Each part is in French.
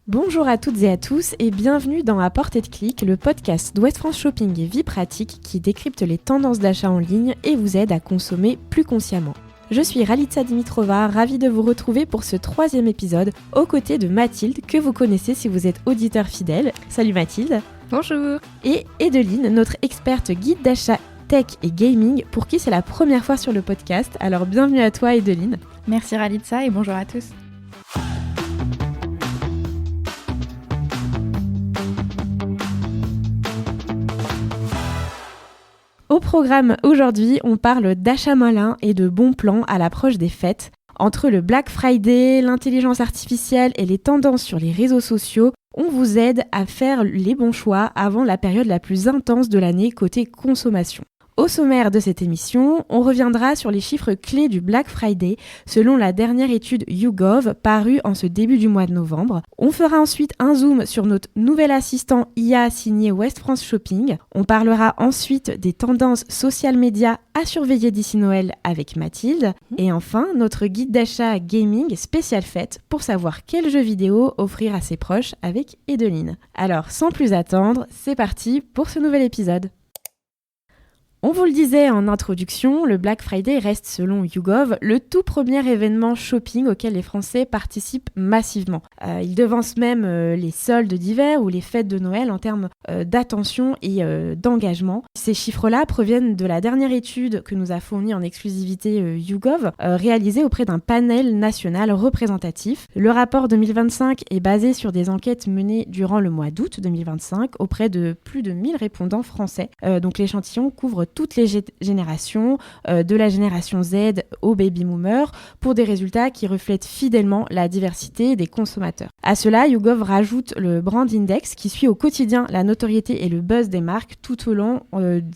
Bonjour à toutes et à tous et bienvenue dans À Portée de Clic, le podcast d'Ouest France Shopping et Vie Pratique qui décrypte les tendances d'achat en ligne et vous aide à consommer plus consciemment. Je suis Ralitza Dimitrova, ravie de vous retrouver pour ce 3e épisode aux côtés de Mathilde que vous connaissez si vous êtes auditeur fidèle. Salut Mathilde. Bonjour. Et Edeline, notre experte guide d'achat tech et gaming pour qui c'est la première fois sur le podcast. Alors bienvenue à toi Edeline. Merci Ralitza et bonjour à tous. Au programme aujourd'hui, on parle d'achat malin et de bons plans à l'approche des fêtes. Entre le Black Friday, l'intelligence artificielle et les tendances sur les réseaux sociaux, on vous aide à faire les bons choix avant la période la plus intense de l'année côté consommation. Au sommaire de cette émission, on reviendra sur les chiffres clés du Black Friday selon la dernière étude YouGov parue en ce début du mois de novembre. On fera ensuite un zoom sur notre nouvel assistant IA signé Ouest France Shopping. On parlera ensuite des tendances social media à surveiller d'ici Noël avec Mathilde. Et enfin, notre guide d'achat gaming spécial fête pour savoir quel jeu vidéo offrir à ses proches avec Edeline. Alors, sans plus attendre, c'est parti pour ce nouvel épisode. On vous le disait en introduction, le Black Friday reste selon YouGov le tout premier événement shopping auquel les Français participent massivement. Il devance même les soldes d'hiver ou les fêtes de Noël en termes d'attention et d'engagement. Ces chiffres-là proviennent de la dernière étude que nous a fournie en exclusivité YouGov, réalisée auprès d'un panel national représentatif. Le rapport 2025 est basé sur des enquêtes menées durant le mois d'août 2025 auprès de plus de 1000 répondants français. Donc l'échantillon couvre toutes les générations, de la génération Z au baby boomer, pour des résultats qui reflètent fidèlement la diversité des consommateurs. À cela, YouGov rajoute le Brand Index qui suit au quotidien la notoriété et le buzz des marques tout au long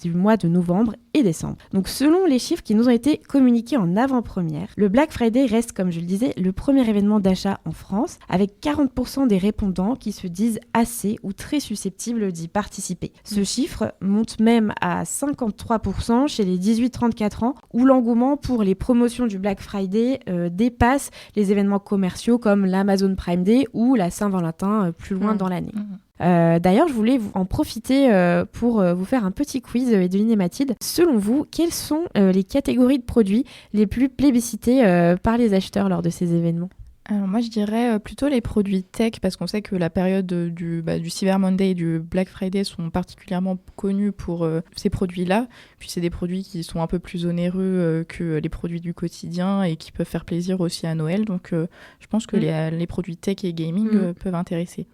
du mois de novembre et décembre. Donc selon les chiffres qui nous ont été communiqués en avant-première, le Black Friday reste, comme je le disais, le premier événement d'achat en France, avec 40% des répondants qui se disent assez ou très susceptibles d'y participer. Ce chiffre monte même à 53% chez les 18-34 ans, où l'engouement pour les promotions du Black Friday dépasse les événements commerciaux comme l'Amazon Prime Day ou la Saint-Valentin plus loin dans l'année. D'ailleurs, je voulais en profiter pour vous faire un petit quiz, Edeline et Mathilde. Selon vous, quelles sont les catégories de produits les plus plébiscités par les acheteurs lors de ces événements ? Alors moi je dirais plutôt les produits tech parce qu'on sait que la période du Cyber Monday et du Black Friday sont particulièrement connus pour ces produits-là. Puis c'est des produits qui sont un peu plus onéreux que les produits du quotidien et qui peuvent faire plaisir aussi à Noël. Donc je pense que les produits tech et gaming peuvent intéresser.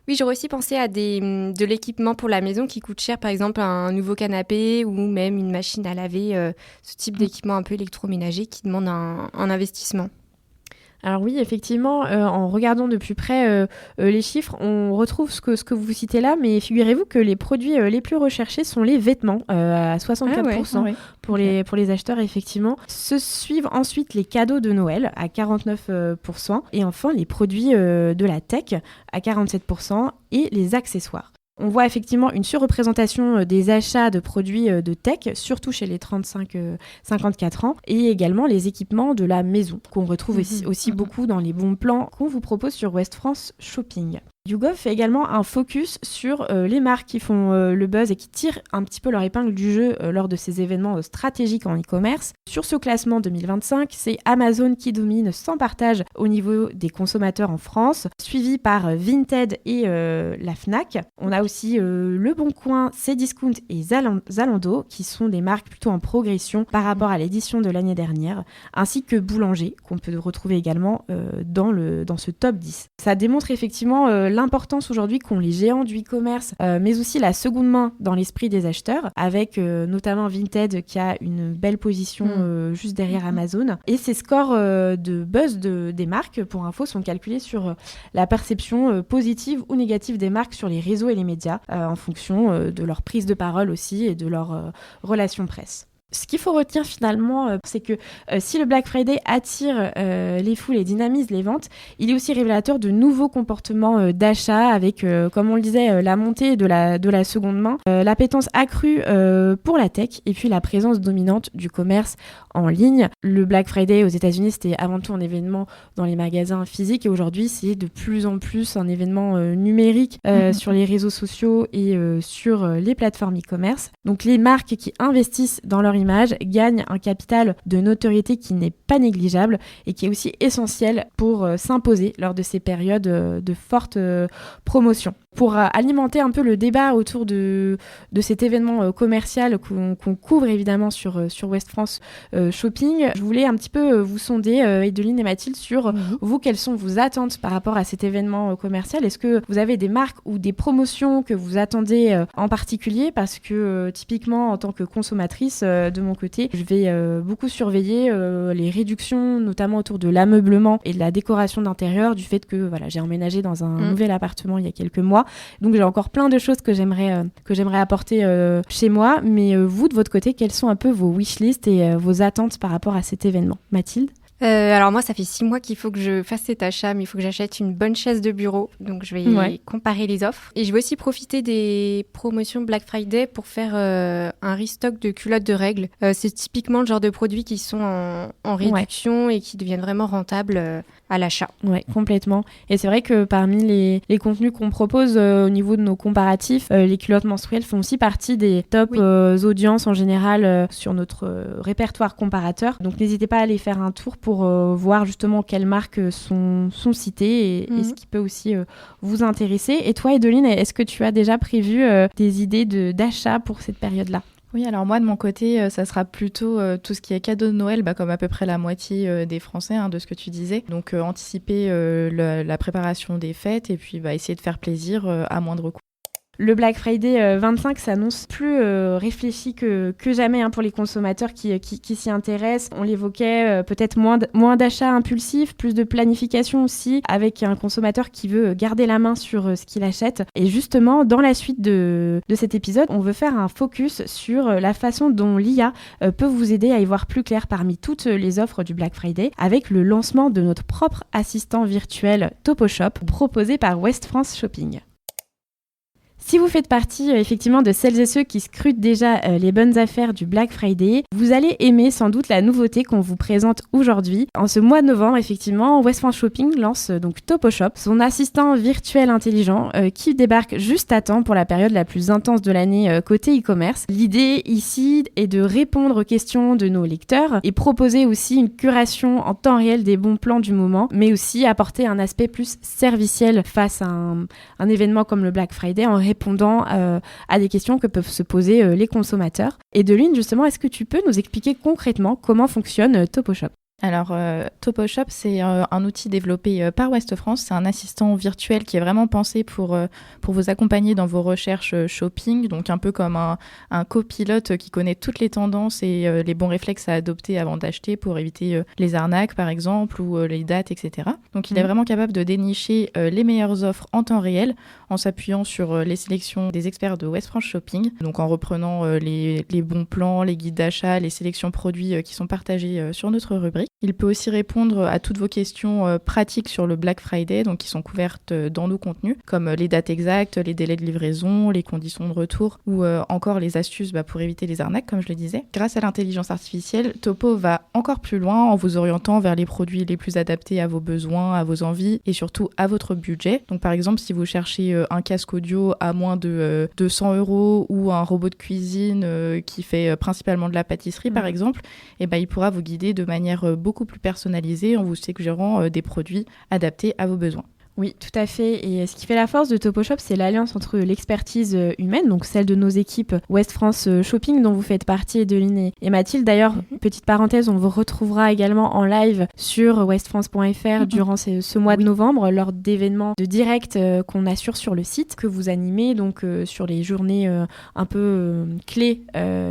Oui, j'aurais aussi pensé à de l'équipement pour la maison qui coûte cher, par exemple un nouveau canapé ou même une machine à laver, ce type d'équipement un peu électroménager qui demande un investissement. Alors oui, effectivement, en regardant de plus près les chiffres, on retrouve ce que vous citez là, mais figurez-vous que les produits les plus recherchés sont les vêtements, à 64% pour les acheteurs, effectivement. Se suivent ensuite les cadeaux de Noël, à 49%, et enfin les produits de la tech, à 47%, et les accessoires. On voit effectivement une surreprésentation des achats de produits de tech, surtout chez les 35-54 ans, et également les équipements de la maison, qu'on retrouve aussi beaucoup dans les bons plans qu'on vous propose sur Ouest France Shopping. YouGov fait également un focus sur les marques qui font le buzz et qui tirent un petit peu leur épingle du jeu lors de ces événements stratégiques en e-commerce. Sur ce classement 2025, c'est Amazon qui domine sans partage au niveau des consommateurs en France, suivi par Vinted et la Fnac. On a aussi Le Bon Coin, Cdiscount et Zalando qui sont des marques plutôt en progression par rapport à l'édition de l'année dernière, ainsi que Boulanger qu'on peut retrouver également dans ce top 10. Ça démontre effectivement l'importance aujourd'hui qu'ont les géants du e-commerce, mais aussi la seconde main dans l'esprit des acheteurs, avec notamment Vinted qui a une belle position juste derrière Amazon. Et ces scores de buzz des marques, pour info, sont calculés sur la perception positive ou négative des marques sur les réseaux et les médias, en fonction de leur prise de parole aussi et de leur relation presse. Ce qu'il faut retenir finalement, c'est que si le Black Friday attire les foules et dynamise les ventes, il est aussi révélateur de nouveaux comportements d'achat avec, comme on le disait, la montée de la seconde main, l'appétence accrue pour la tech et puis la présence dominante du commerce en ligne. Le Black Friday aux États-Unis, c'était avant tout un événement dans les magasins physiques et aujourd'hui, c'est de plus en plus un événement numérique sur les réseaux sociaux et sur les plateformes e-commerce. Donc les marques qui investissent dans leur image gagnent un capital de notoriété qui n'est pas négligeable et qui est aussi essentiel pour s'imposer lors de ces périodes de forte promotion. Pour alimenter un peu le débat autour de cet événement commercial qu'on couvre évidemment sur Ouest France Shopping, je voulais un petit peu vous sonder, Edeline et Mathilde, sur vous, quelles sont vos attentes par rapport à cet événement commercial. Est-ce que vous avez des marques ou des promotions que vous attendez en particulier? Parce que typiquement, en tant que consommatrice, de mon côté, je vais beaucoup surveiller les réductions, notamment autour de l'ameublement et de la décoration d'intérieur, du fait que j'ai emménagé dans un nouvel appartement il y a quelques mois. Donc j'ai encore plein de choses que j'aimerais apporter chez moi. Mais vous, de votre côté, quels sont un peu vos wishlists et vos attentes par rapport à cet événement? Mathilde? Alors moi, ça fait 6 mois qu'il faut que je fasse cet achat, mais il faut que j'achète une bonne chaise de bureau. Donc je vais comparer les offres. Et je vais aussi profiter des promotions Black Friday pour faire un restock de culottes de règles. C'est typiquement le genre de produits qui sont en réduction et qui deviennent vraiment rentables à l'achat. Oui, complètement. Et c'est vrai que parmi les contenus qu'on propose au niveau de nos comparatifs, les culottes menstruelles font aussi partie des top audiences en général sur notre répertoire comparateur. Donc n'hésitez pas à aller faire un tour pour voir justement quelles marques sont citées et ce qui peut aussi vous intéresser. Et toi, Edeline, est-ce que tu as déjà prévu des idées d'achat pour cette période-là? Oui, alors moi, de mon côté, ça sera plutôt tout ce qui est cadeau de Noël, comme à peu près la moitié des Français, de ce que tu disais. Donc, anticiper la préparation des fêtes et puis essayer de faire plaisir à moindre coût. Le Black Friday 25 s'annonce plus réfléchi que jamais pour les consommateurs qui s'y intéressent. On l'évoquait, peut-être moins d'achats impulsifs, plus de planification aussi, avec un consommateur qui veut garder la main sur ce qu'il achète. Et justement, dans la suite de cet épisode, on veut faire un focus sur la façon dont l'IA peut vous aider à y voir plus clair parmi toutes les offres du Black Friday, avec le lancement de notre propre assistant virtuel TopoShop, proposé par Ouest France Shopping. Si vous faites partie effectivement de celles et ceux qui scrutent déjà les bonnes affaires du Black Friday, vous allez aimer sans doute la nouveauté qu'on vous présente aujourd'hui. En ce mois de novembre, effectivement, Ouest France Shopping lance donc TopoShop, son assistant virtuel intelligent qui débarque juste à temps pour la période la plus intense de l'année côté e-commerce. L'idée ici est de répondre aux questions de nos lecteurs et proposer aussi une curation en temps réel des bons plans du moment, mais aussi apporter un aspect plus serviciel face à un événement comme le Black Friday en répondant à des questions que peuvent se poser les consommateurs. Edeline, justement, est-ce que tu peux nous expliquer concrètement comment fonctionne TopoShop ? Alors, TopoShop, c'est un outil développé par Ouest France. C'est un assistant virtuel qui est vraiment pensé pour vous accompagner dans vos recherches shopping, donc un peu comme un copilote qui connaît toutes les tendances et les bons réflexes à adopter avant d'acheter pour éviter les arnaques, par exemple, ou les dates, etc. Donc, il est vraiment capable de dénicher les meilleures offres en temps réel en s'appuyant sur les sélections des experts de Ouest France Shopping, donc en reprenant les bons plans, les guides d'achat, les sélections produits qui sont partagés sur notre rubrique. Il peut aussi répondre à toutes vos questions pratiques sur le Black Friday, donc qui sont couvertes dans nos contenus, comme les dates exactes, les délais de livraison, les conditions de retour ou encore les astuces pour éviter les arnaques, comme je le disais. Grâce à l'intelligence artificielle, Topo va encore plus loin en vous orientant vers les produits les plus adaptés à vos besoins, à vos envies et surtout à votre budget. Donc par exemple, si vous cherchez un casque audio à moins de 200 € ou un robot de cuisine qui fait principalement de la pâtisserie, par exemple, il pourra vous guider de manière beaucoup plus personnalisée en vous suggérant des produits adaptés à vos besoins. Oui, tout à fait. Et ce qui fait la force de TopoShop, c'est l'alliance entre l'expertise humaine, donc celle de nos équipes Ouest France Shopping, dont vous faites partie, Edeline et Mathilde. D'ailleurs, petite parenthèse, on vous retrouvera également en live sur westfrance.fr durant ce mois de novembre, lors d'événements de direct qu'on assure sur le site, que vous animez donc sur les journées un peu clés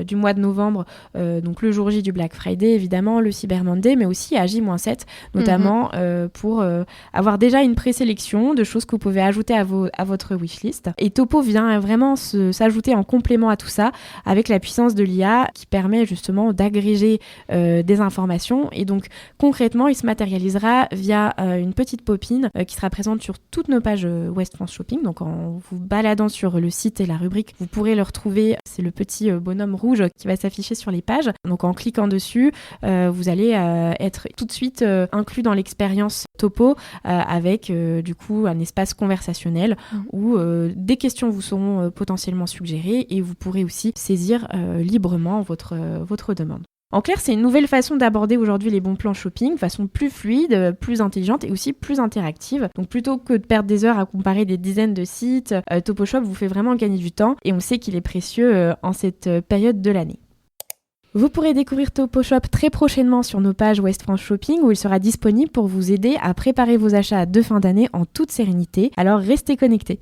du mois de novembre, donc le jour J du Black Friday, évidemment, le Cyber Monday, mais aussi à J-7, notamment pour avoir déjà une présélection sélection de choses que vous pouvez ajouter à votre wishlist. Et Topo vient vraiment s'ajouter en complément à tout ça avec la puissance de l'IA qui permet justement d'agréger des informations. Et donc concrètement, il se matérialisera via une petite pop-in qui sera présente sur toutes nos pages West France Shopping. Donc en vous baladant sur le site et la rubrique, vous pourrez le retrouver. C'est le petit bonhomme rouge qui va s'afficher sur les pages. Donc en cliquant dessus, vous allez être tout de suite inclus dans l'expérience Topo avec du coup un espace conversationnel où des questions vous seront potentiellement suggérées et vous pourrez aussi saisir librement votre demande. En clair, c'est une nouvelle façon d'aborder aujourd'hui les bons plans shopping, façon plus fluide, plus intelligente et aussi plus interactive. Donc plutôt que de perdre des heures à comparer des dizaines de sites, TopoShop vous fait vraiment gagner du temps et on sait qu'il est précieux en cette période de l'année. Vous pourrez découvrir TopoShop très prochainement sur nos pages West France Shopping où il sera disponible pour vous aider à préparer vos achats de fin d'année en toute sérénité. Alors restez connectés.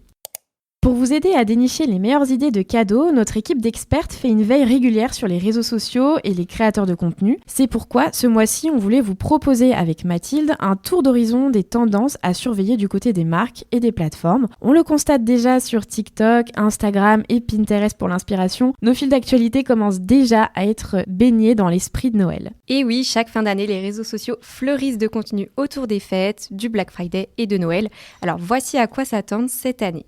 Pour vous aider à dénicher les meilleures idées de cadeaux, notre équipe d'expertes fait une veille régulière sur les réseaux sociaux et les créateurs de contenu. C'est pourquoi, ce mois-ci, on voulait vous proposer avec Mathilde un tour d'horizon des tendances à surveiller du côté des marques et des plateformes. On le constate déjà sur TikTok, Instagram et Pinterest pour l'inspiration. Nos fils d'actualité commencent déjà à être baignés dans l'esprit de Noël. Et oui, chaque fin d'année, les réseaux sociaux fleurissent de contenu autour des fêtes, du Black Friday et de Noël. Alors voici à quoi s'attendre cette année.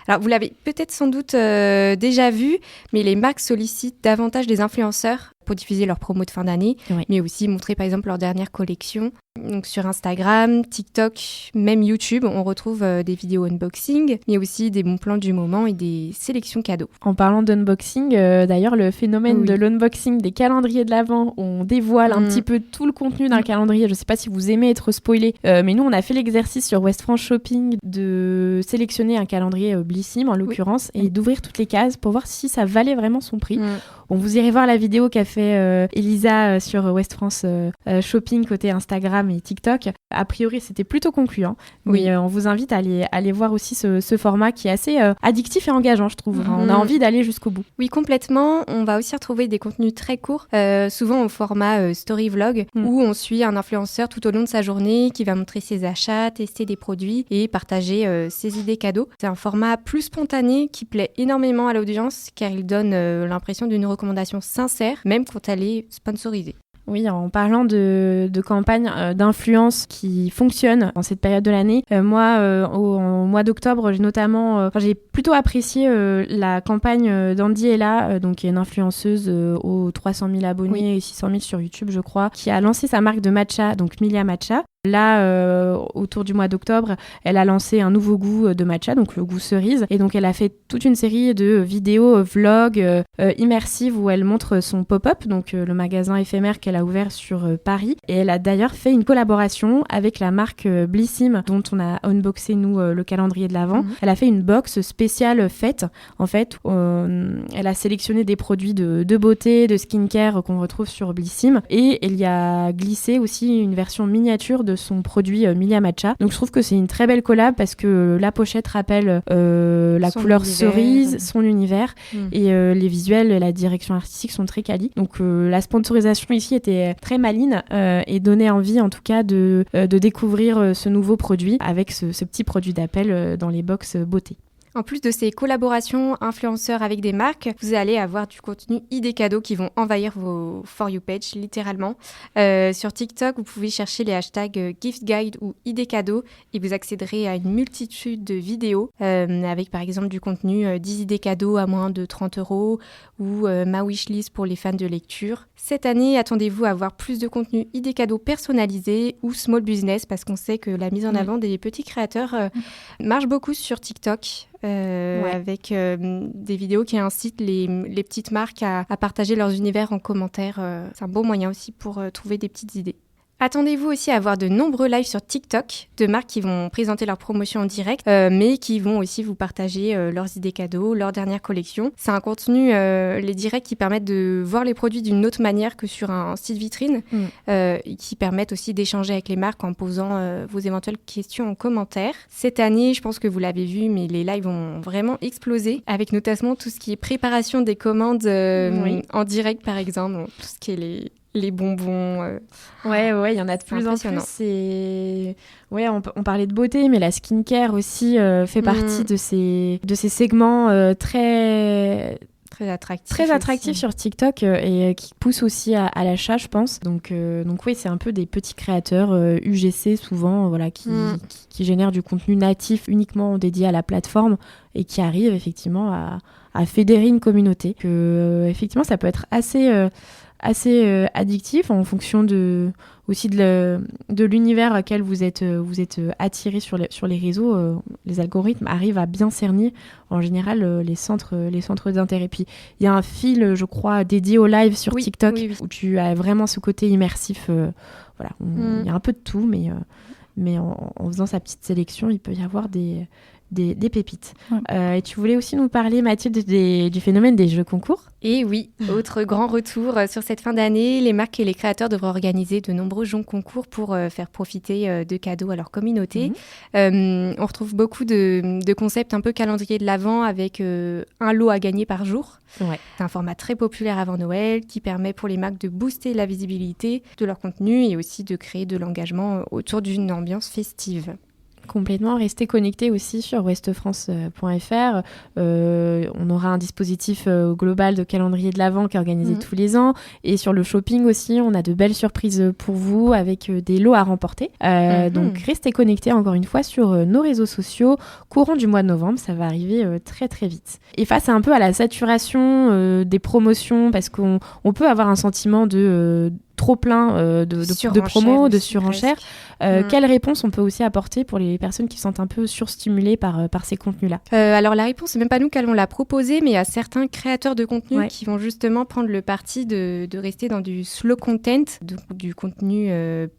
Alors, vous l'avez peut-être sans doute déjà vu, mais les marques sollicitent davantage des influenceurs pour diffuser leurs promos de fin d'année, mais aussi montrer par exemple leur dernière collection. Donc sur Instagram, TikTok, même YouTube, on retrouve des vidéos unboxing, mais aussi des bons plans du moment et des sélections cadeaux. En parlant d'unboxing, d'ailleurs, le phénomène de l'unboxing des calendriers de l'Avent, on dévoile un petit peu tout le contenu d'un calendrier. Je ne sais pas si vous aimez être spoilé, mais nous, on a fait l'exercice sur West France Shopping de sélectionner un calendrier Blissim, en l'occurrence, et d'ouvrir toutes les cases pour voir si ça valait vraiment son prix. Bon, vous irez voir la vidéo qu'a fait Elisa sur West France Shopping côté Instagram et TikTok. A priori, c'était plutôt concluant. Mais on vous invite à aller voir aussi ce format qui est assez addictif et engageant, je trouve. On a envie d'aller jusqu'au bout. Oui, complètement. On va aussi retrouver des contenus très courts, souvent au format story vlog, où on suit un influenceur tout au long de sa journée qui va montrer ses achats, tester des produits et partager ses idées cadeaux. C'est un format plus spontané qui plaît énormément à l'audience car il donne l'impression d'une recommandation sincère, même quand elle est sponsorisée. Oui, en parlant de campagnes d'influence qui fonctionnent en cette période de l'année, moi, au mois d'octobre, j'ai plutôt apprécié la campagne d'Andy Ella, donc qui est une influenceuse aux 300 000 abonnés et 600 000 sur YouTube, je crois, qui a lancé sa marque de matcha, donc Milia Matcha. Là, autour du mois d'octobre, elle a lancé un nouveau goût de matcha, donc le goût cerise. Et donc, elle a fait toute une série de vidéos, vlogs immersives où elle montre son pop-up, donc le magasin éphémère qu'elle a ouvert sur Paris. Et elle a d'ailleurs fait une collaboration avec la marque Blissim, dont on a unboxé, nous, le calendrier de l'Avent. Elle a fait une box spéciale fête. En fait, elle a sélectionné des produits de beauté, de skincare qu'on retrouve sur Blissim. Et elle y a glissé aussi une version miniature de son produit Milia Matcha. Donc je trouve que c'est une très belle collab parce que la pochette rappelle la couleur cerise, son univers et les visuels et la direction artistique sont très quali. Donc la sponsorisation ici était très maligne et donnait envie en tout cas de découvrir ce nouveau produit avec ce petit produit d'appel dans les box beauté. En plus de ces collaborations influenceurs avec des marques, vous allez avoir du contenu idées cadeaux qui vont envahir vos For You page, littéralement. Sur TikTok, vous pouvez chercher les hashtags gift guide ou idées cadeaux et vous accéderez à une multitude de vidéos avec par exemple du contenu 10 idées cadeaux à moins de 30 € ou ma wishlist pour les fans de lecture. Cette année, attendez-vous à avoir plus de contenu idées cadeaux personnalisés ou small business parce qu'on sait que la mise en avant des petits créateurs marche beaucoup sur TikTok. Avec des vidéos qui incitent les petites marques à partager leurs univers en commentaire. C'est un bon moyen aussi pour trouver des petites idées. Attendez-vous aussi à avoir de nombreux lives sur TikTok de marques qui vont présenter leurs promotions en direct, mais qui vont aussi vous partager leurs idées cadeaux, leurs dernières collections. C'est un contenu, les directs, qui permettent de voir les produits d'une autre manière que sur un site vitrine, et qui permettent aussi d'échanger avec les marques en posant vos éventuelles questions en commentaire. Cette année, je pense que vous l'avez vu, mais les lives vont vraiment exploser, avec notamment tout ce qui est préparation des commandes en direct, par exemple, tout ce qui est les bonbons. Ouais, il y en a de plus en plus. Ouais, on parlait de beauté, mais la skincare aussi fait partie de ces segments très attractifs sur TikTok et qui poussent aussi à l'achat, je pense. Donc oui, c'est un peu des petits créateurs UGC souvent, qui génèrent du contenu natif uniquement dédié à la plateforme et qui arrivent effectivement à fédérer une communauté. Effectivement, ça peut être assez addictif en fonction aussi de l'univers auquel vous êtes attiré sur les réseaux. Les algorithmes arrivent à bien cerner en général les centres d'intérêt. Puis il y a un fil, je crois, dédié au live sur TikTok où tu as vraiment ce côté immersif. Il y a un peu de tout, mais en faisant sa petite sélection, il peut y avoir des pépites. Ouais. Et tu voulais aussi nous parler, Mathilde, du phénomène des jeux concours. Et oui, autre grand retour sur cette fin d'année, les marques et les créateurs devraient organiser de nombreux jeux concours pour faire profiter de cadeaux à leur communauté. On retrouve beaucoup de concepts un peu calendrier de l'Avent avec un lot à gagner par jour. Ouais. C'est un format très populaire avant Noël qui permet pour les marques de booster la visibilité de leur contenu et aussi de créer de l'engagement autour d'une ambiance festive. Complètement, restez connectés aussi sur westfrance.fr. On aura un dispositif global de calendrier de l'Avent qui est organisé tous les ans. Et sur le shopping aussi, on a de belles surprises pour vous avec des lots à remporter. Donc restez connectés encore une fois sur nos réseaux sociaux. Courant du mois de novembre, ça va arriver très très vite. Et face un peu à la saturation des promotions, parce qu'on peut avoir un sentiment de trop plein de promos, de surenchères. Quelle réponse on peut aussi apporter pour les personnes qui se sentent un peu surstimulées par ces contenus-là? Alors la réponse, c'est même pas nous qui allons la proposer, mais à certains créateurs de contenu qui vont justement prendre le parti de rester dans du slow content, donc du contenu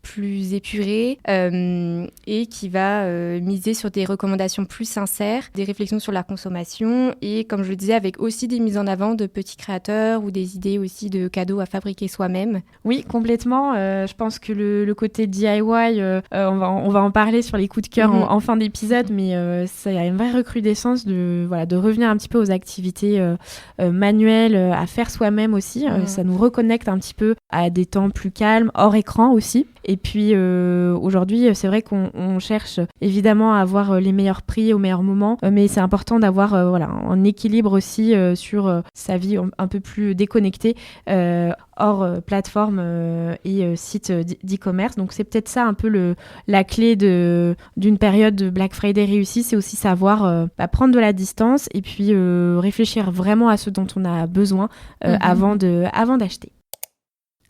plus épuré et qui va miser sur des recommandations plus sincères, des réflexions sur la consommation et, comme je le disais, avec aussi des mises en avant de petits créateurs ou des idées aussi de cadeaux à fabriquer soi-même. Oui, complètement. Je pense que le côté DIY, on va en parler sur les coups de cœur en fin d'épisode, mais ça y a une vraie recrudescence de revenir un petit peu aux activités manuelles, à faire soi-même aussi. Ça nous reconnecte un petit peu à des temps plus calmes, hors écran aussi. Et puis aujourd'hui, c'est vrai qu'on cherche évidemment à avoir les meilleurs prix au meilleur moment, mais c'est important d'avoir un équilibre aussi sur sa vie un peu plus déconnectée hors plateforme et site d'e-commerce. Donc c'est peut-être ça un peu la clé d'une période de Black Friday réussie, c'est aussi savoir prendre de la distance et puis réfléchir vraiment à ce dont on a besoin avant d'acheter.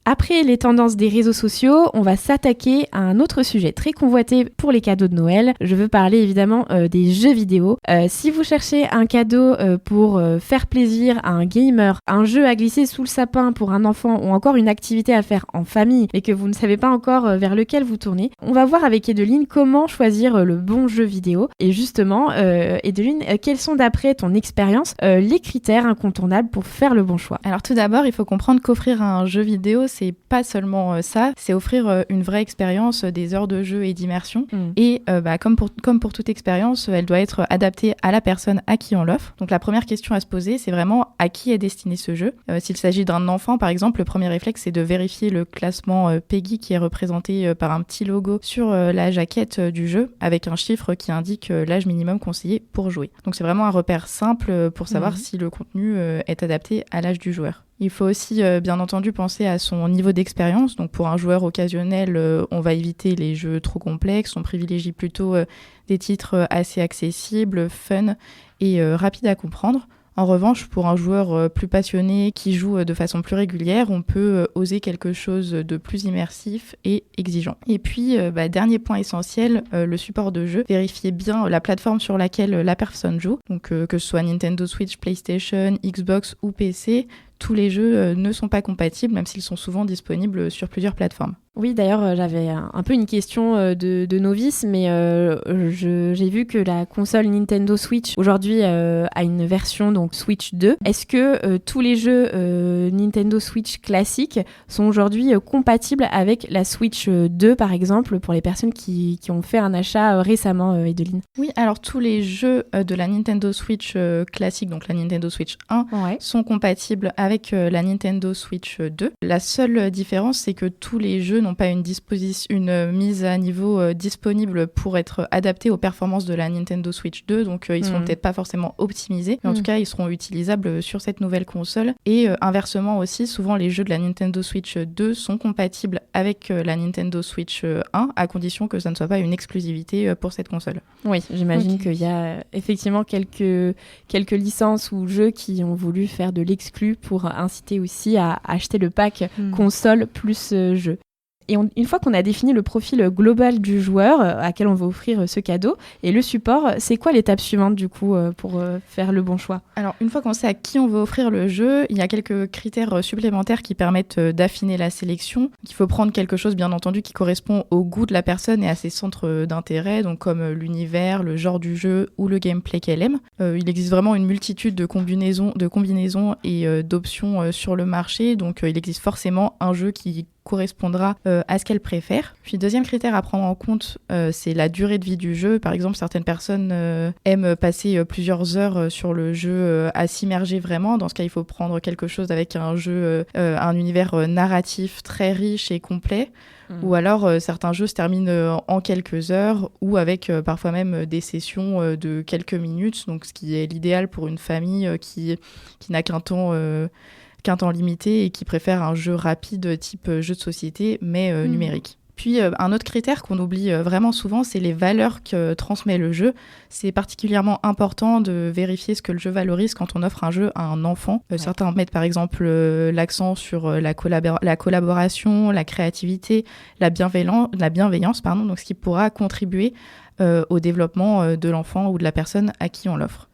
Après les tendances des réseaux sociaux, on va s'attaquer à un autre sujet très convoité pour les cadeaux de Noël. Je veux parler évidemment des jeux vidéo. Si vous cherchez un cadeau pour faire plaisir à un gamer, un jeu à glisser sous le sapin pour un enfant ou encore une activité à faire en famille et que vous ne savez pas encore vers lequel vous tournez, on va voir avec Edeline comment choisir le bon jeu vidéo. Et justement, Edeline, quels sont d'après ton expérience les critères incontournables pour faire le bon choix? Alors tout d'abord, il faut comprendre qu'offrir un jeu vidéo, c'est pas seulement ça, c'est offrir une vraie expérience, des heures de jeu et d'immersion. Et comme pour toute expérience, elle doit être adaptée à la personne à qui on l'offre. Donc la première question à se poser, c'est vraiment à qui est destiné ce jeu. S'il s'agit d'un enfant, par exemple, le premier réflexe, c'est de vérifier le classement PEGI qui est représenté par un petit logo sur la jaquette du jeu, avec un chiffre qui indique l'âge minimum conseillé pour jouer. Donc c'est vraiment un repère simple pour savoir si le contenu est adapté à l'âge du joueur. Il faut aussi, bien entendu, penser à son niveau d'expérience. Donc, pour un joueur occasionnel, on va éviter les jeux trop complexes. On privilégie plutôt des titres assez accessibles, fun et rapides à comprendre. En revanche, pour un joueur plus passionné qui joue de façon plus régulière, on peut oser quelque chose de plus immersif et exigeant. Et puis, dernier point essentiel, le support de jeu. Vérifiez bien la plateforme sur laquelle la personne joue. Donc, que ce soit Nintendo Switch, PlayStation, Xbox ou PC, tous les jeux ne sont pas compatibles, même s'ils sont souvent disponibles sur plusieurs plateformes. Oui, d'ailleurs, j'avais un peu une question de novice, mais j'ai vu que la console Nintendo Switch, aujourd'hui, a une version donc Switch 2. Est-ce que tous les jeux Nintendo Switch classiques sont aujourd'hui compatibles avec la Switch 2, par exemple, pour les personnes qui ont fait un achat récemment, Edeline? Oui, alors tous les jeux de la Nintendo Switch classique, donc la Nintendo Switch 1, sont compatibles avec la Nintendo Switch 2. La seule différence, c'est que tous les jeux n'ont pas une mise à niveau disponible pour être adaptés aux performances de la Nintendo Switch 2, donc ils seront peut-être pas forcément optimisés, mais en tout cas ils seront utilisables sur cette nouvelle console. Et inversement aussi, souvent les jeux de la Nintendo Switch 2 sont compatibles avec la Nintendo Switch 1, à condition que ça ne soit pas une exclusivité pour cette console. Oui, j'imagine qu'il y a effectivement quelques licences ou jeux qui ont voulu faire de l'exclu pour inciter aussi à acheter le pack console plus jeu. Et une fois qu'on a défini le profil global du joueur à quel on va offrir ce cadeau et le support, c'est quoi l'étape suivante du coup pour faire le bon choix ? Alors une fois qu'on sait à qui on veut offrir le jeu, il y a quelques critères supplémentaires qui permettent d'affiner la sélection. Il faut prendre quelque chose bien entendu qui correspond au goût de la personne et à ses centres d'intérêt, donc comme l'univers, le genre du jeu ou le gameplay qu'elle aime. Il existe vraiment une multitude de combinaisons et d'options sur le marché, donc il existe forcément un jeu qui correspondra à ce qu'elle préfère. Puis deuxième critère à prendre en compte, c'est la durée de vie du jeu. Par exemple, certaines personnes aiment passer plusieurs heures sur le jeu à s'immerger vraiment. Dans ce cas, il faut prendre quelque chose avec un univers narratif très riche et complet. Ou alors certains jeux se terminent en quelques heures ou avec parfois même des sessions de quelques minutes, donc ce qui est l'idéal pour une famille qui n'a qu'un temps limité et qui préfère un jeu rapide type jeu de société mais numérique. Puis un autre critère qu'on oublie vraiment souvent, c'est les valeurs que transmet le jeu. C'est particulièrement important de vérifier ce que le jeu valorise quand on offre un jeu à un enfant. Certains mettent par exemple l'accent sur la collaboration, la créativité, la bienveillance, donc ce qui pourra contribuer au développement de l'enfant ou de la personne à qui on l'offre.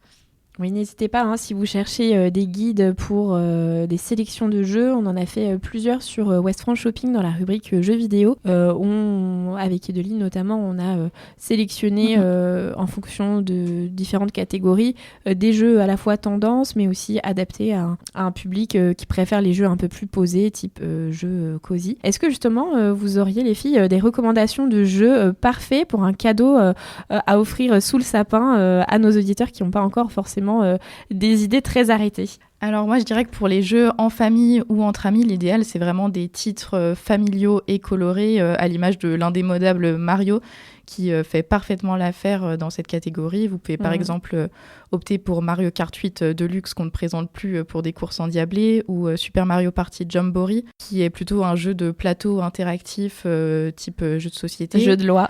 Oui, n'hésitez pas, si vous cherchez des guides pour des sélections de jeux. On en a fait plusieurs sur West France Shopping dans la rubrique jeux vidéo. Avec Edeline notamment, on a sélectionné en fonction de différentes catégories des jeux à la fois tendance, mais aussi adaptés à un public qui préfère les jeux un peu plus posés, type jeux cosy. Est-ce que justement, vous auriez, les filles, des recommandations de jeux parfaits pour un cadeau à offrir sous le sapin à nos auditeurs qui n'ont pas encore forcément des idées très arrêtées? Alors moi je dirais que pour les jeux en famille ou entre amis, l'idéal c'est vraiment des titres familiaux et colorés à l'image de l'indémodable Mario qui fait parfaitement l'affaire dans cette catégorie. Vous pouvez par exemple opter pour Mario Kart 8 Deluxe qu'on ne présente plus pour des courses endiablées ou Super Mario Party Jamboree qui est plutôt un jeu de plateau interactif type jeu de société. Jeu de loi.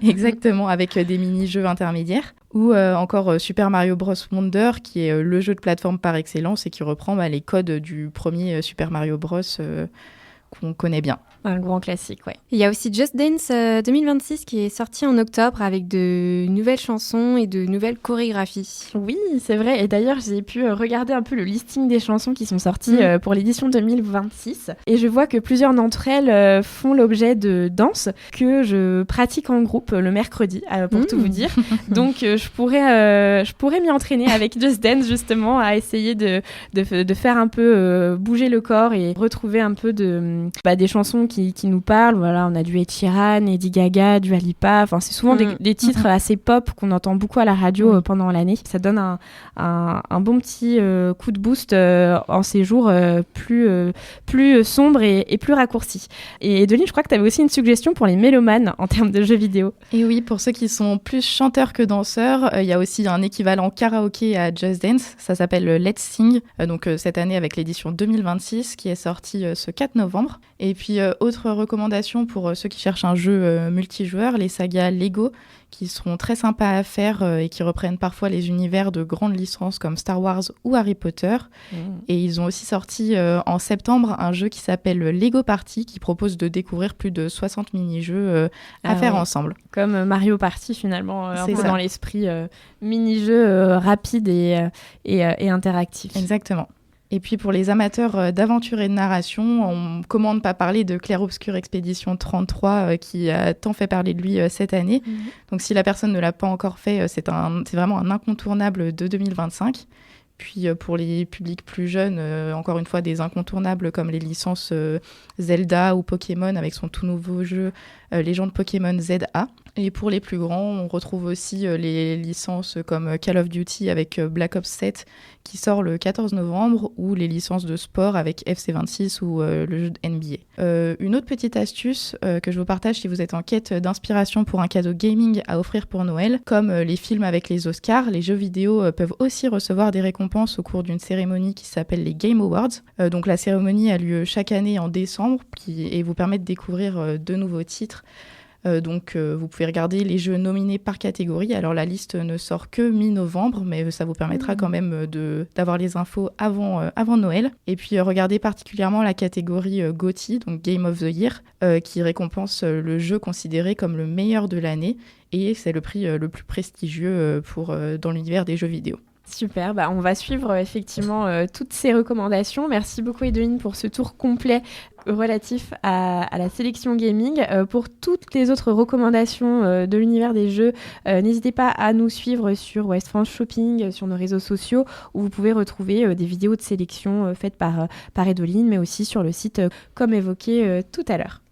Exactement, avec des mini-jeux intermédiaires. Ou encore Super Mario Bros Wonder qui est le jeu de plateforme par excellence et qui reprend les codes du premier Super Mario Bros qu'on connaît bien. Un grand classique, ouais. Il y a aussi Just Dance 2026 qui est sorti en octobre avec de nouvelles chansons et de nouvelles chorégraphies. Oui, c'est vrai. Et d'ailleurs, j'ai pu regarder un peu le listing des chansons qui sont sorties pour l'édition 2026. Et je vois que plusieurs d'entre elles font l'objet de danses que je pratique en groupe le mercredi, pour tout vous dire. Donc, je pourrais m'y entraîner avec Just Dance, justement, à essayer de faire un peu bouger le corps et retrouver un peu des chansons qui nous parlent. Voilà, on a du Ed Sheeran, Lady Gaga, du Dua Lipa. Enfin, c'est souvent des titres assez pop qu'on entend beaucoup à la radio pendant l'année. Ça donne un bon petit coup de boost en ces jours plus sombres et plus raccourcis. Et Edeline, je crois que tu avais aussi une suggestion pour les mélomanes en termes de jeux vidéo. Et oui, pour ceux qui sont plus chanteurs que danseurs, il y a aussi un équivalent karaoké à Just Dance. Ça s'appelle Let's Sing. Donc cette année avec l'édition 2026 qui est sortie ce 4 novembre. Et puis autre recommandation pour ceux qui cherchent un jeu multijoueur, les sagas Lego qui seront très sympas à faire et qui reprennent parfois les univers de grandes licences comme Star Wars ou Harry Potter. Et ils ont aussi sorti en septembre un jeu qui s'appelle Lego Party qui propose de découvrir plus de 60 mini-jeux à faire ensemble. Comme Mario Party finalement, un peu dans l'esprit mini-jeux rapide et interactif. Exactement. Et puis pour les amateurs d'aventure et de narration, on ne commande pas parler de Clair Obscur Expédition 33 qui a tant fait parler de lui cette année. Donc si la personne ne l'a pas encore fait, c'est vraiment un incontournable de 2025. Puis pour les publics plus jeunes, encore une fois, des incontournables comme les licences Zelda ou Pokémon avec son tout nouveau jeu Légende Pokémon ZA. Et pour les plus grands, on retrouve aussi les licences comme Call of Duty avec Black Ops 7 qui sort le 14 novembre ou les licences de sport avec FC26 ou le jeu de NBA. Une autre petite astuce que je vous partage si vous êtes en quête d'inspiration pour un cadeau gaming à offrir pour Noël, comme les films avec les Oscars, les jeux vidéo peuvent aussi recevoir des récompenses au cours d'une cérémonie qui s'appelle les Game Awards. Donc la cérémonie a lieu chaque année en décembre et vous permet de découvrir de nouveaux titres. Donc vous pouvez regarder les jeux nominés par catégorie. Alors la liste ne sort que mi-novembre, mais ça vous permettra quand même d'avoir les infos avant Noël. Et puis regardez particulièrement la catégorie GOTY, donc Game of the Year, qui récompense le jeu considéré comme le meilleur de l'année. Et c'est le prix le plus prestigieux dans l'univers des jeux vidéo. Super, on va suivre effectivement toutes ces recommandations. Merci beaucoup Edeline pour ce tour complet relatif à la sélection gaming. Pour toutes les autres recommandations de l'univers des jeux, n'hésitez pas à nous suivre sur West France Shopping, sur nos réseaux sociaux, où vous pouvez retrouver des vidéos de sélection faites par Edeline, mais aussi sur le site comme évoqué tout à l'heure.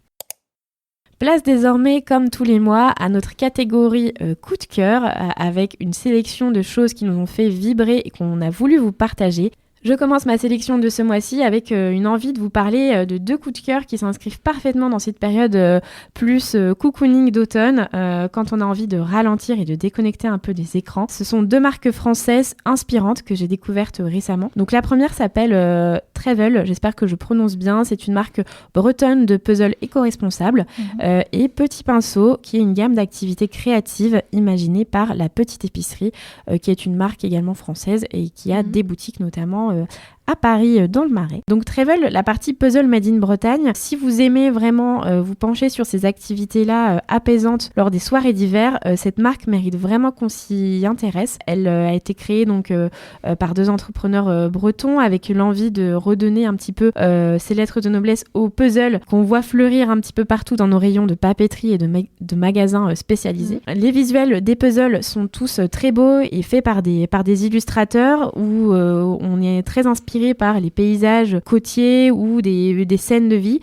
Place désormais, comme tous les mois, à notre catégorie coup de cœur, avec une sélection de choses qui nous ont fait vibrer et qu'on a voulu vous partager. Je commence ma sélection de ce mois-ci avec une envie de vous parler de 2 coups de cœur qui s'inscrivent parfaitement dans cette période plus cocooning d'automne, quand on a envie de ralentir et de déconnecter un peu des écrans. Ce sont 2 marques françaises inspirantes que j'ai découvertes récemment. Donc la première s'appelle Travel, j'espère que je prononce bien. C'est une marque bretonne de puzzles éco-responsables, et Petit Pinceau, qui est une gamme d'activités créatives imaginées par La Petite Épicerie, qui est une marque également française et qui a des boutiques notamment à Paris, dans le Marais. Donc Travel, la partie puzzle made in Bretagne. Si vous aimez vraiment vous pencher sur ces activités-là apaisantes lors des soirées d'hiver, cette marque mérite vraiment qu'on s'y intéresse. Elle a été créée donc par 2 entrepreneurs bretons avec l'envie de redonner un petit peu ces lettres de noblesse aux puzzles qu'on voit fleurir un petit peu partout dans nos rayons de papeterie et de magasins spécialisés. Les visuels des puzzles sont tous très beaux et faits par des illustrateurs où on est très inspiré par les paysages côtiers ou des scènes de vie.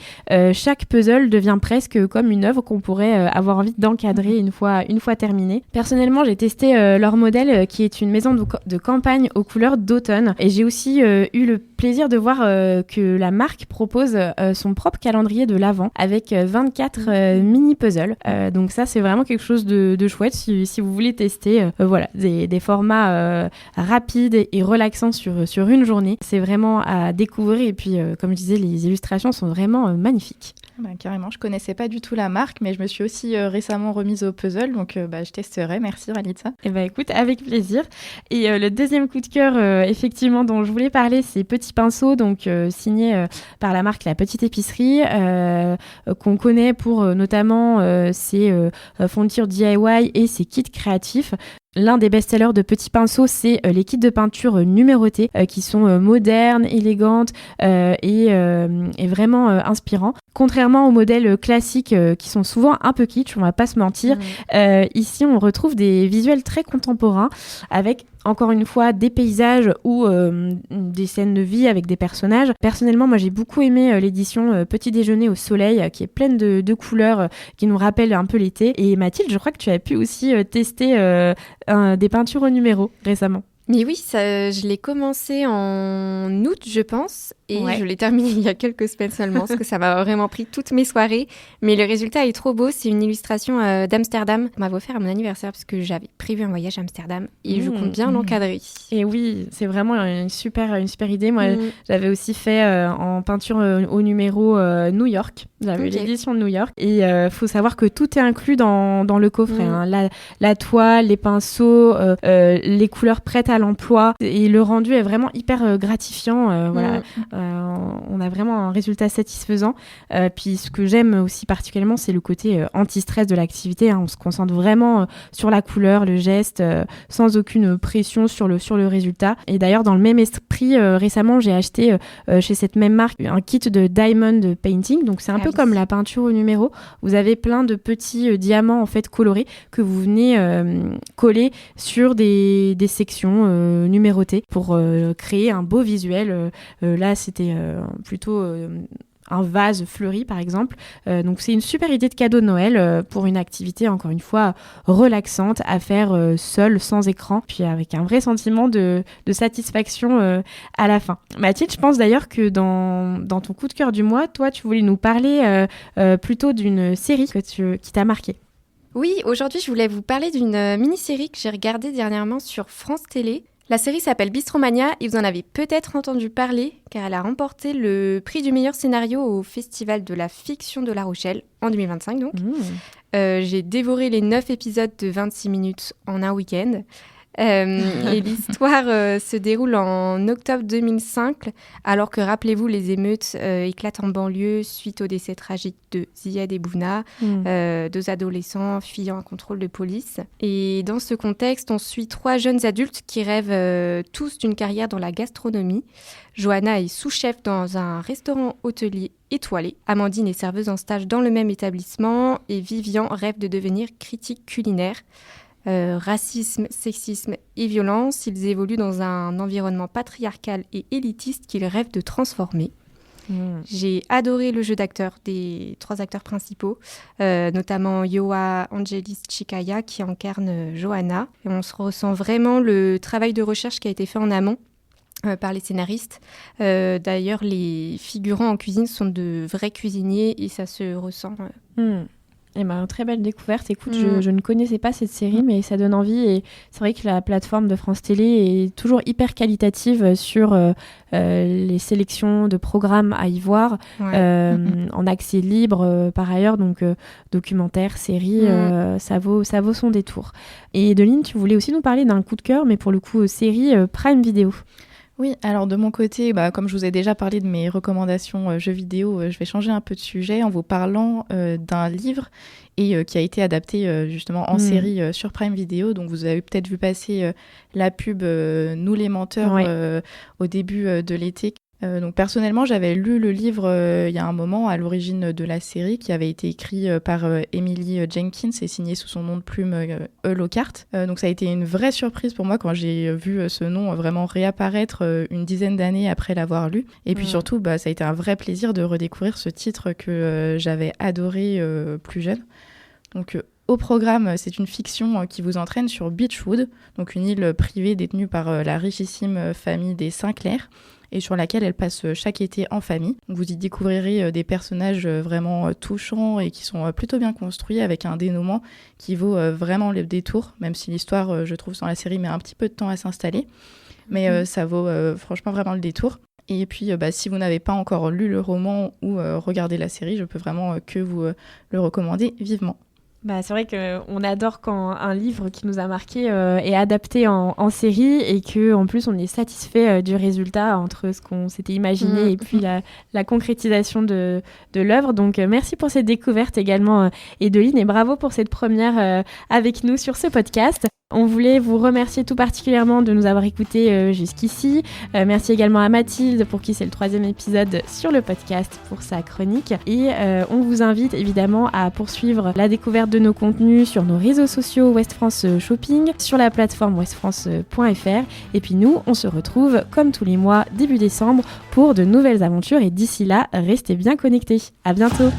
Chaque puzzle devient presque comme une œuvre qu'on pourrait avoir envie d'encadrer une fois terminée. Personnellement, j'ai testé leur modèle qui est une maison de campagne aux couleurs d'automne, et j'ai aussi eu le plaisir de voir que la marque propose son propre calendrier de l'Avent avec 24 mini-puzzles. Donc ça, c'est vraiment quelque chose de chouette si vous voulez tester des formats rapides et relaxants sur une journée. C'est vraiment à découvrir, et puis comme je disais, les illustrations sont vraiment magnifiques. Carrément, je connaissais pas du tout la marque, mais je me suis aussi récemment remise au puzzle, donc je testerai. Merci Ralitza. Écoute, avec plaisir. Et le deuxième coup de cœur, effectivement, dont je voulais parler, c'est Petit Pinceau, donc signé par la marque La Petite Épicerie, qu'on connaît pour notamment ses fournitures DIY et ses kits créatifs. L'un des best-sellers de Petit Pinceau, c'est les kits de peinture numérotés qui sont modernes, élégantes et vraiment inspirants. Contrairement aux modèles classiques qui sont souvent un peu kitsch, on va pas se mentir, ici on retrouve des visuels très contemporains avec encore une fois des paysages ou des scènes de vie avec des personnages. Personnellement, moi j'ai beaucoup aimé l'édition Petit Déjeuner au soleil qui est pleine de couleurs qui nous rappellent un peu l'été. Et Mathilde, je crois que tu as pu aussi tester des peintures au numéro récemment. Mais oui, je l'ai commencé en août, je pense, et je l'ai terminé il y a quelques semaines seulement, parce que ça m'a vraiment pris toutes mes soirées. Mais le résultat est trop beau, c'est une illustration d'Amsterdam. On m'avait offert à mon anniversaire, parce que j'avais prévu un voyage à Amsterdam, et je compte bien l'encadrer. Et oui, c'est vraiment une super idée. Moi, j'avais aussi fait en peinture au numéro New York. J'avais l'édition de New York. Et faut savoir que tout est inclus dans le coffret. La toile, les pinceaux, les couleurs prêtes à l'emploi. Et le rendu est vraiment hyper gratifiant. On a vraiment un résultat satisfaisant. Puis ce que j'aime aussi particulièrement, c'est le côté anti-stress de l'activité. On se concentre vraiment sur la couleur, le geste, sans aucune pression sur le résultat. Et d'ailleurs, dans le même esprit, récemment, j'ai acheté chez cette même marque un kit de diamond painting. Donc c'est un peu comme la peinture au numéro. Vous avez plein de petits diamants en fait colorés que vous venez coller sur des sections numérotées pour créer un beau visuel. Là, c'était plutôt vase fleuri par exemple. Donc c'est une super idée de cadeau de Noël pour une activité encore une fois relaxante à faire seule, sans écran, puis avec un vrai sentiment de satisfaction à la fin. Mathilde, je pense d'ailleurs que dans ton coup de cœur du mois, toi tu voulais nous parler plutôt d'une série qui t'a marqué. Oui, aujourd'hui je voulais vous parler d'une mini-série que j'ai regardée dernièrement sur France Télé. La série s'appelle Bistromania et vous en avez peut-être entendu parler car elle a remporté le prix du meilleur scénario au Festival de la fiction de La Rochelle en 2025 donc. J'ai dévoré les 9 épisodes de 26 minutes en un week-end. Et l'histoire se déroule en octobre 2005 alors que, rappelez-vous, les émeutes éclatent en banlieue suite au décès tragique de Ziad et Bouna, 2 adolescents fuyant un contrôle de police. Et dans ce contexte, on suit 3 jeunes adultes qui rêvent tous d'une carrière dans la gastronomie. Johanna est sous-chef dans un restaurant hôtelier étoilé. Amandine est serveuse en stage dans le même établissement et Vivian rêve de devenir critique culinaire. Racisme, sexisme et violence, ils évoluent dans un environnement patriarcal et élitiste qu'ils rêvent de transformer. J'ai adoré le jeu d'acteurs des 3 acteurs principaux, notamment Yoa Angelis Chikaya qui incarne Johanna. Et on se ressent vraiment le travail de recherche qui a été fait en amont par les scénaristes. D'ailleurs, les figurants en cuisine sont de vrais cuisiniers et ça se ressent. Eh ben, très belle découverte. Écoute, je ne connaissais pas cette série, mais ça donne envie. Et c'est vrai que la plateforme de France Télé est toujours hyper qualitative sur les sélections de programmes à y voir, en accès libre par ailleurs. Donc, documentaires, séries, ça vaut son détour. Et Edeline, tu voulais aussi nous parler d'un coup de cœur, mais pour le coup, série Prime Video. Oui, alors de mon côté, comme je vous ai déjà parlé de mes recommandations jeux vidéo, je vais changer un peu de sujet en vous parlant d'un livre et qui a été adapté justement en série sur Prime Video. Donc vous avez peut-être vu passer la pub Nous les menteurs au début de l'été. Donc personnellement, j'avais lu le livre il y a un moment à l'origine de la série qui avait été écrit par Emily Jenkins et signé sous son nom de plume Lockhart. Donc ça a été une vraie surprise pour moi quand j'ai vu ce nom vraiment réapparaître une dizaine d'années après l'avoir lu. Et puis surtout, ça a été un vrai plaisir de redécouvrir ce titre que j'avais adoré plus jeune. Donc au programme, c'est une fiction qui vous entraîne sur Beechwood, donc une île privée détenue par la richissime famille des Sinclair, et sur laquelle elle passe chaque été en famille. Vous y découvrirez des personnages vraiment touchants et qui sont plutôt bien construits, avec un dénouement qui vaut vraiment le détour, même si l'histoire, je trouve, dans la série met un petit peu de temps à s'installer. Mais ça vaut franchement vraiment le détour. Et puis, si vous n'avez pas encore lu le roman ou regardé la série, je peux vraiment que vous le recommander vivement. C'est vrai qu'on adore quand un livre qui nous a marqué est adapté en série et qu'en plus on est satisfait du résultat entre ce qu'on s'était imaginé et puis la concrétisation de l'œuvre. Donc merci pour cette découverte également Edeline et bravo pour cette première avec nous sur ce podcast. On voulait vous remercier tout particulièrement de nous avoir écoutés jusqu'ici. Merci également à Mathilde pour qui c'est le 3e épisode sur le podcast pour sa chronique. Et on vous invite évidemment à poursuivre la découverte de nos contenus sur nos réseaux sociaux Ouest France Shopping, sur la plateforme westfrance.fr. Et puis nous, on se retrouve comme tous les mois début décembre pour de nouvelles aventures. Et d'ici là, restez bien connectés. À bientôt.